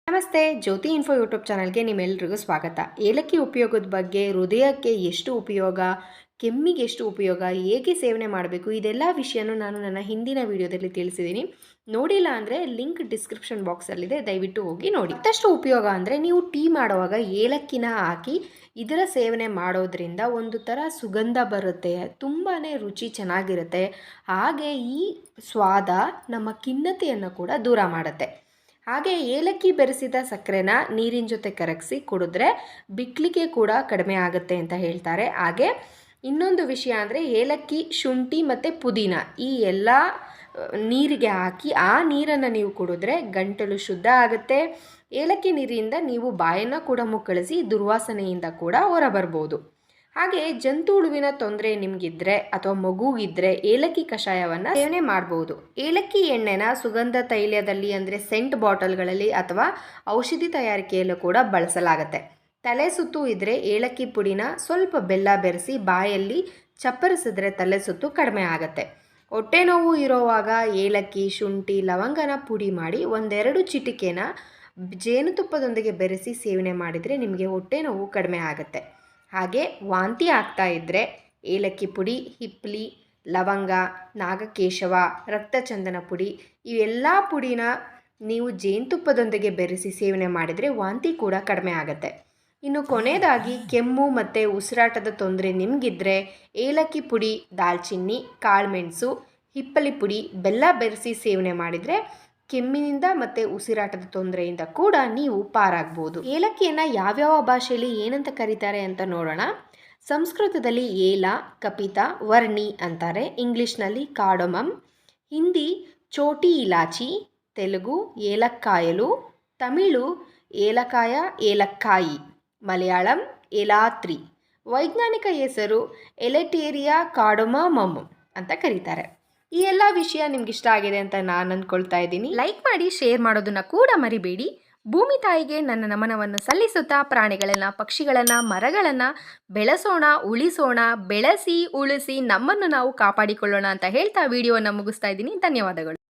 ನಮಸ್ತೆ, ಜ್ಯೋತಿ info YouTube ಚಾನಲ್ಗೆ ನಿಮ್ಮೆಲ್ಲರಿಗೂ ಸ್ವಾಗತ. ಏಲಕ್ಕಿ ಉಪಯೋಗದ ಬಗ್ಗೆ, ಹೃದಯಕ್ಕೆ ಎಷ್ಟು ಉಪಯೋಗ, ಕೆಮ್ಮಿಗೆ ಎಷ್ಟು ಉಪಯೋಗ, ಹೇಗೆ ಸೇವನೆ ಮಾಡಬೇಕು, ಇದೆಲ್ಲ ವಿಷಯನೂ ನಾನು ನನ್ನ ಹಿಂದಿನ ವಿಡಿಯೋದಲ್ಲಿ ತಿಳಿಸಿದ್ದೀನಿ. ನೋಡಿಲ್ಲ ಅಂದರೆ ಲಿಂಕ್ ಡಿಸ್ಕ್ರಿಪ್ಷನ್ ಬಾಕ್ಸಲ್ಲಿದೆ, ದಯವಿಟ್ಟು ಹೋಗಿ ನೋಡಿ. ಮತ್ತಷ್ಟು ಉಪಯೋಗ ಅಂದರೆ, ನೀವು ಟೀ ಮಾಡುವಾಗ ಏಲಕ್ಕಿನ ಹಾಕಿ ಇದರ ಸೇವನೆ ಮಾಡೋದ್ರಿಂದ ಒಂದು ಥರ ಸುಗಂಧ ಬರುತ್ತೆ, ತುಂಬಾ ರುಚಿ ಚೆನ್ನಾಗಿರುತ್ತೆ. ಹಾಗೆ ಈ ಸ್ವಾದ ನಮ್ಮ ಖಿನ್ನತೆಯನ್ನು ಕೂಡ ದೂರ ಮಾಡುತ್ತೆ. ಹಾಗೆ ಏಲಕ್ಕಿ ಬೆರೆಸಿದ ಸಕ್ಕರೆನ ನೀರಿನ ಜೊತೆ ಕರಗಿಸಿ ಕುಡಿದ್ರೆ ಬಿಕ್ಲಿಗೆ ಕೂಡ ಕಡಿಮೆ ಆಗುತ್ತೆ ಅಂತ ಹೇಳ್ತಾರೆ. ಹಾಗೆ ಇನ್ನೊಂದು ವಿಷಯ ಅಂದರೆ, ಏಲಕ್ಕಿ, ಶುಂಠಿ ಮತ್ತು ಪುದೀನ ಈ ಎಲ್ಲ ನೀರಿಗೆ ಹಾಕಿ ಆ ನೀರನ್ನು ನೀವು ಕುಡಿದ್ರೆ ಗಂಟಲು ಶುದ್ಧ ಆಗುತ್ತೆ. ಏಲಕ್ಕಿ ನೀರಿನಿಂದ ನೀವು ಬಾಯನ್ನು ಕೂಡ ಮುಕ್ಕಳಿಸಿ ದುರ್ವಾಸನೆಯಿಂದ ಕೂಡ ಹೊರಬರ್ಬೋದು. ಹಾಗೆ ಜಂತು ಹುಳುವಿನ ತೊಂದರೆ ನಿಮಗಿದ್ರೆ ಅಥವಾ ಮಗುಗಿದ್ರೆ ಏಲಕ್ಕಿ ಕಷಾಯವನ್ನು ಸೇವನೆ ಮಾಡ್ಬೋದು. ಏಲಕ್ಕಿ ಎಣ್ಣೆನ ಸುಗಂಧ ತೈಲದಲ್ಲಿ ಅಂದರೆ ಸೆಂಟ್ ಬಾಟಲ್ಗಳಲ್ಲಿ ಅಥವಾ ಔಷಧಿ ತಯಾರಿಕೆಯಲ್ಲೂ ಕೂಡ ಬಳಸಲಾಗುತ್ತೆ. ತಲೆ ಸುತ್ತು ಇದ್ದರೆ ಏಲಕ್ಕಿ ಪುಡಿನ ಸ್ವಲ್ಪ ಬೆಲ್ಲ ಬೆರೆಸಿ ಬಾಯಲ್ಲಿ ಚಪ್ಪರಿಸಿದ್ರೆ ತಲೆ ಸುತ್ತು ಕಡಿಮೆ ಆಗುತ್ತೆ. ಹೊಟ್ಟೆ ನೋವು ಇರೋವಾಗ ಏಲಕ್ಕಿ, ಶುಂಠಿ, ಲವಂಗನ ಪುಡಿ ಮಾಡಿ ಒಂದೆರಡು ಚಿಟಿಕೆನ ಜೇನುತುಪ್ಪದೊಂದಿಗೆ ಬೆರೆಸಿ ಸೇವನೆ ಮಾಡಿದರೆ ನಿಮಗೆ ಹೊಟ್ಟೆ ನೋವು ಕಡಿಮೆ ಆಗುತ್ತೆ. ಹಾಗೆ ವಾಂತಿ ಆಗ್ತಾ ಇದ್ದರೆ ಏಲಕ್ಕಿ ಪುಡಿ, ಹಿಪ್ಪಲಿ, ಲವಂಗ, ನಾಗಕೇಶವ, ರಕ್ತಚಂದನ ಪುಡಿ ಇವೆಲ್ಲ ಪುಡಿನ ನೀವು ಜೇನುತುಪ್ಪದೊಂದಿಗೆ ಬೆರೆಸಿ ಸೇವನೆ ಮಾಡಿದರೆ ವಾಂತಿ ಕೂಡ ಕಡಿಮೆ ಆಗುತ್ತೆ. ಇನ್ನು ಕೊನೆಯದಾಗಿ ಕೆಮ್ಮು ಮತ್ತು ಉಸಿರಾಟದ ತೊಂದರೆ ನಿಮಗಿದ್ರೆ ಏಲಕ್ಕಿ ಪುಡಿ, ದಾಲ್ಚಿನ್ನಿ, ಕಾಳುಮೆಣಸು, ಹಿಪ್ಪಲಿ ಪುಡಿ, ಬೆಲ್ಲ ಬೆರೆಸಿ ಸೇವನೆ ಮಾಡಿದರೆ ಕೆಮ್ಮಿನಿಂದ ಮತ್ತು ಉಸಿರಾಟದ ತೊಂದರೆಯಿಂದ ಕೂಡ ನೀವು ಪಾರಾಗ್ಬೋದು. ಏಲಕ್ಕಿಯನ್ನು ಯಾವ್ಯಾವ ಭಾಷೆಯಲ್ಲಿ ಏನಂತ ಕರೀತಾರೆ ಅಂತ ನೋಡೋಣ. ಸಂಸ್ಕೃತದಲ್ಲಿ ಏಲ, ಕಪಿತ, ವರ್ಣಿ ಅಂತಾರೆ. ಇಂಗ್ಲೀಷ್ನಲ್ಲಿ ಕಾರ್ಡಮಮ್, ಹಿಂದಿ ಚೋಟಿ ಇಲಾಚಿ, ತೆಲುಗು ಏಲಕ್ಕಾಯಲು, ತಮಿಳು ಏಲಕಾಯ ಏಲಕ್ಕಾಯಿ, ಮಲಯಾಳಂ ಏಲಾತ್ರಿ, ವೈಜ್ಞಾನಿಕ ಹೆಸರು ಎಲೆಟೇರಿಯಾ ಕಾರ್ಡಮಮಮ್ ಅಂತ ಕರೀತಾರೆ. ಈ ಎಲ್ಲ ವಿಷಯ ನಿಮ್ಗೆ ಇಷ್ಟ ಆಗಿದೆ ಅಂತ ನಾನು ಅಂದ್ಕೊಳ್ತಾ ಇದ್ದೀನಿ. ಲೈಕ್ ಮಾಡಿ, ಶೇರ್ ಮಾಡೋದನ್ನು ಕೂಡ ಮರಿಬೇಡಿ. ಭೂಮಿ ತಾಯಿಗೆ ನನ್ನ ನಮನವನ್ನು ಸಲ್ಲಿಸುತ್ತಾ ಪ್ರಾಣಿಗಳನ್ನು, ಪಕ್ಷಿಗಳನ್ನು, ಮರಗಳನ್ನು ಬೆಳೆಸೋಣ, ಉಳಿಸೋಣ, ಬೆಳೆಸಿ ಉಳಿಸಿ ನಮ್ಮನ್ನು ನಾವು ಕಾಪಾಡಿಕೊಳ್ಳೋಣ ಅಂತ ಹೇಳ್ತಾ ವಿಡಿಯೋವನ್ನು ಮುಗಿಸ್ತಾ ಇದ್ದೀನಿ. ಧನ್ಯವಾದಗಳು.